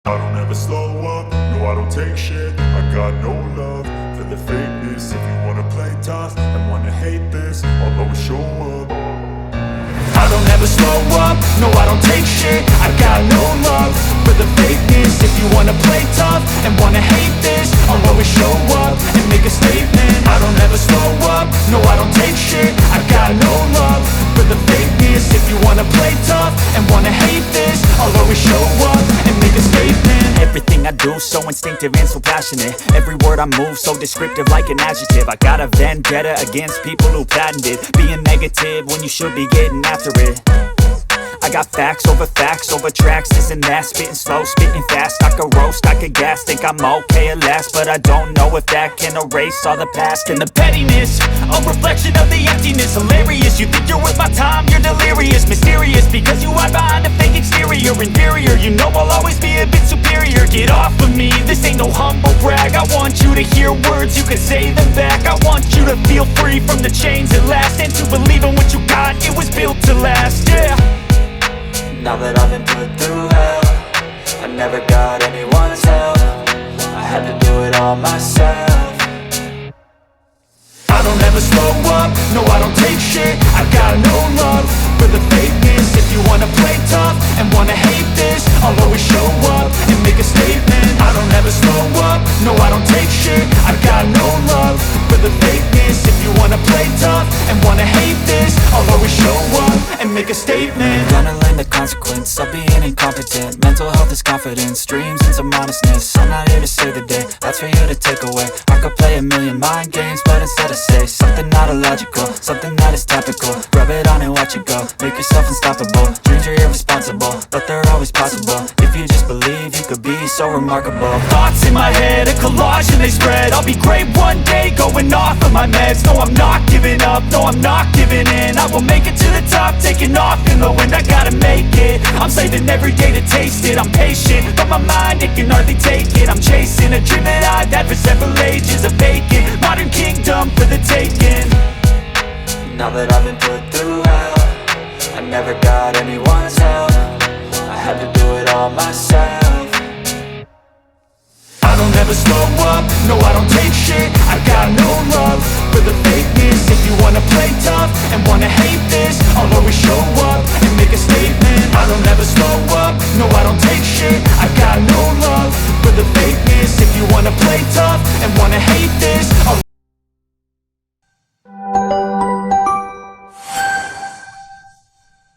I don't ever slow up, no I don't take shit. I got no love for the fakeness. If you wanna play tough and wanna hate this, I'll always show up. I don't ever slow up, no I don't take shit. I got no love for the fakeness. If you wanna play tough and wanna hate this, I'll always show up and make a statement. I don't ever slow up, no I don't take shit. I got no love for the fakeness. If you wanna play tough and wanna hate this, I'll always show up and make a statement. Everything I do so instinctive and so passionate. Every word I move so descriptive like an adjective. I got a vendetta against people who patented being negative when you should be getting after it. I got facts over tracks, this and that. Spitting slow, spitting fast, I could roast, I could gas. Think I'm okay at last, but I don't know if that can erase all the past. And the pettiness, a reflection of the emptiness. Hilarious, you think you're worth my time, you're delirious. Mysterious, because you hide behind a fake exterior. Inferior, you know I'll always be a bit superior. Get off of me, this ain't no humble brag. I want you to hear words, you can say them back. I want you to feel free from the chains at last, and to believe in what you got, it was built to last, yeah. Now that I've been put through hell, I never got anyone's help. I had to do it all myself. I don't ever slow up, no I don't take shit. I got no love for the fakeness. If you wanna play tough and wanna hate this, I'll always show up and make a statement. I don't ever slow up, no I don't take shit. I got no love for the fakeness. If you wanna play tough and wanna hate this, I'll always show up and make a statement. Gonna learn the consequence of being incompetent. Mental health is confidence, dreams and some honestness. I'm not here to save the day, that's for you to take away. I could play a million mind games, but instead I say something not illogical, something that is topical. Rub it on and watch it go, make yourself unstoppable. Dreams are irresponsible, but they're always possible. If you just believe, you could be so remarkable. Thoughts in my head, a collage and they spread. I'll be great one day, going off of my meds. No, I'm not giving up, no, I'm not giving in. I will make it to the top, taking off in the wind. I gotta make it, I'm saving every day to taste it. I'm patient, but my mind, it can hardly take it. I'm chasing a dream that I've had for several ages. A vacant, modern kingdom for the taking. Now that I've been put through hell, I never got anyone's help. I had to do it all myself. I don't ever slow up, no I don't take shit. I got no love for the fakeness. If you wanna play tough and wanna hate this, I'll always show